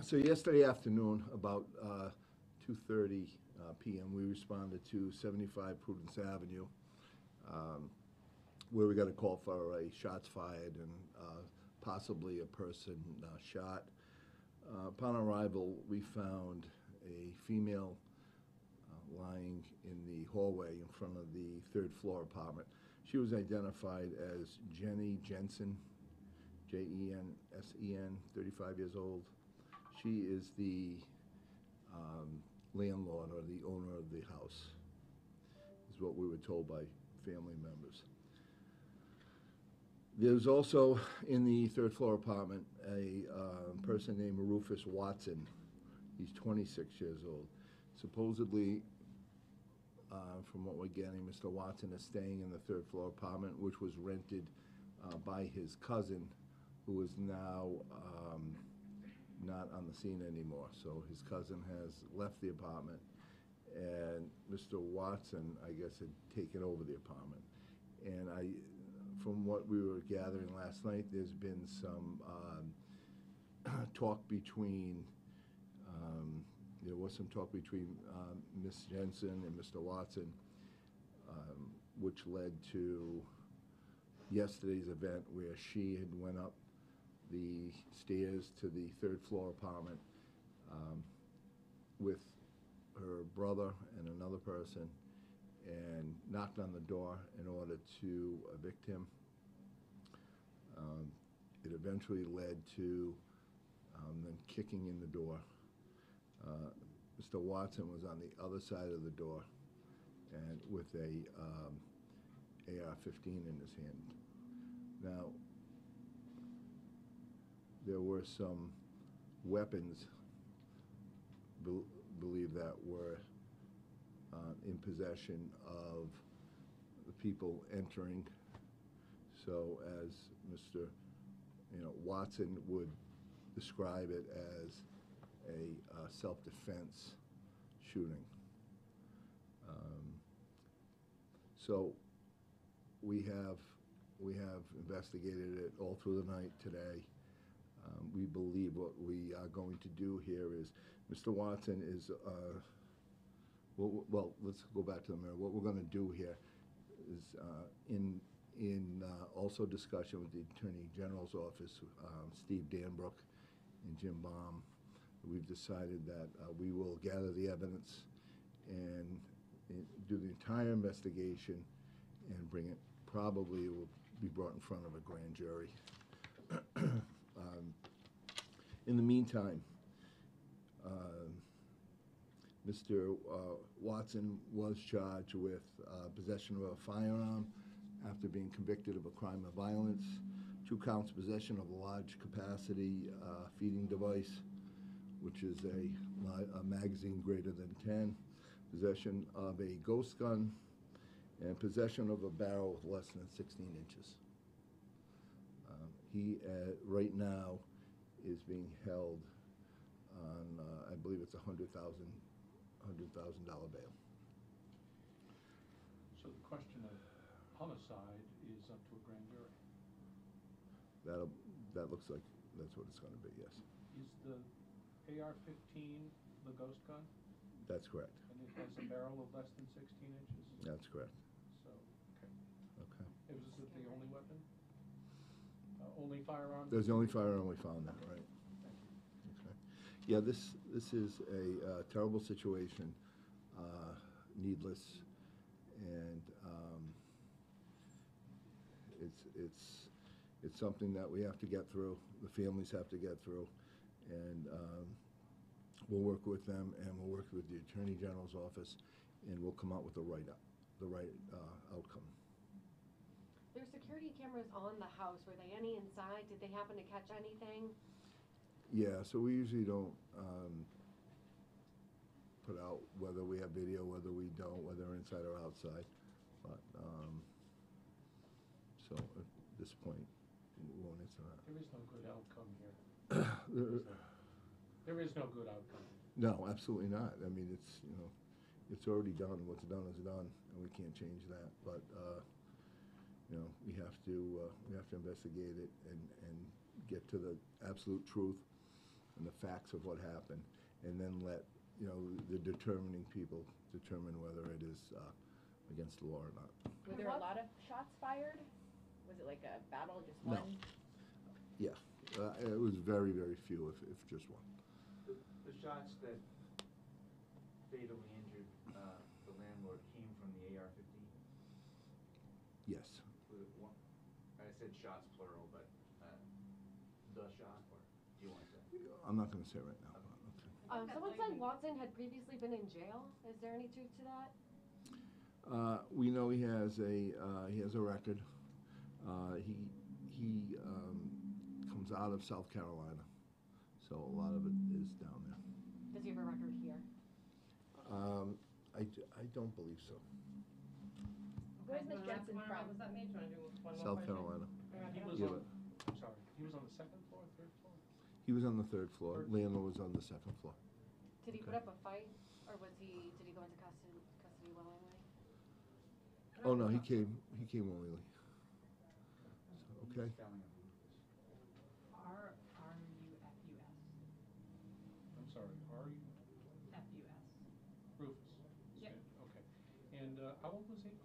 So yesterday afternoon, about 2:30 p.m., we responded to 75 Prudence Avenue, where we got a call for a shots fired and possibly a person shot. Upon arrival, we found a female lying in the hallway in front of the third floor apartment. She was identified as Jenny Jensen, Jensen, 35 years old. She is the landlord or the owner of the house, is what we were told by family members. There's also, in the third floor apartment, a person named Rufus Watson. He's 26 years old. Supposedly, from what we're getting, Mr. Watson is staying in the third floor apartment, which was rented by his cousin, who is now not on the scene anymore. So his cousin has left the apartment, and Mr. Watson, I guess, had taken over the apartment. And from what we were gathering last night, there's been some talk between, there was some talk between Ms. Jensen and Mr. Watson, which led to yesterday's event where she had went up the stairs to the third floor apartment with her brother and another person and knocked on the door in order to evict him. It eventually led to them kicking in the door. Mr. Watson was on the other side of the door and with a AR-15 in his hand. Now, there were some weapons, believe that, were in possession of the people entering. So as Mr. Watson would describe it as a self-defense shooting. So we have investigated it all through the night today. We believe what we are going to do here is, Mr. Watson is, well, let's go back to the mirror. What we're going to do here is, in also discussion with the Attorney General's office, Steve Danbrook and Jim Baum, we've decided that we will gather the evidence and do the entire investigation and bring it, probably it will be brought in front of a grand jury. In the meantime, Mr. Watson was charged with possession of a firearm after being convicted of a crime of violence, 2 counts possession of a large capacity feeding device, which is a magazine greater than 10, possession of a ghost gun, and possession of a barrel less than 16 inches. He, right now, is being held on, I believe it's $100,000 bail. So the question of homicide is up to a grand jury? That looks like that's what it's going to be, yes. Is the AR-15 the ghost gun? That's correct. And it has a barrel of less than 16 inches? That's correct. So, okay. Okay. Is this the only weapon? Only firearm? There's the only firearm we found there, right? Thank you. Okay. Yeah, this is a terrible situation, needless, and it's something that we have to get through. The families have to get through, and we'll work with them, and we'll work with the Attorney General's office, and we'll come out with the right outcome. There's security cameras on the house. Were they any inside? Did they happen to catch anything? Yeah, so we usually don't put out whether we have video, whether we don't, whether inside or outside. But so at this point, we won't answer that. There is no good outcome here. There is no good outcome. No, absolutely not. I mean, it's already done. What's done is done, and we can't change that. But we have to investigate it and get to the absolute truth. and the facts of what happened, and then let, you know, the determining people determine whether it is against the law or not. Were there a lot of shots fired? Was it like a battle, just No. one? Yeah, it was very, very few, if just one. The shots that fatally injured the landlord came from the AR-15? Yes. I said shots plural, but the shot, or do you want to say? I'm not gonna say right now. Okay. Someone said Watson had previously been in jail. Is there any truth to that? We know he has a record. He comes out of South Carolina, so a lot of it is down there. Does he have a record here? I don't believe so. Where's Miss Jensen from? Was that me trying to do one more South question? Carolina. He was Yeah, on, I'm sorry, he was on the second floor, third floor? He was on the third floor. Third. Landlord was on the second floor. Did he Okay. put up a fight, or did he go into custody willingly? Oh, no, he came willingly. So, okay. Spelling of R-U-F-U-S. I'm sorry, are you, F-U-S. Rufus? Yep. Okay, and how old was he?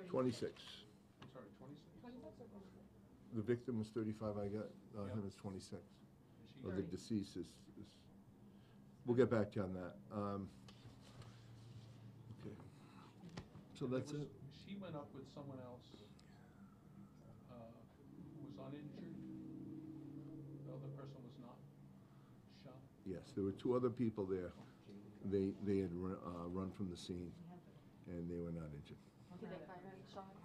26. I'm sorry, 26? The victim was 35, I got, him Yeah. as 26. Is she Or the very- deceased is, we'll get back to you on that. Okay. So And there that's was- it? She went up with someone else who was uninjured? The other person was not shot? Yes, there were two other people there. They had run from the scene, and they were not injured. Did they fire any shots?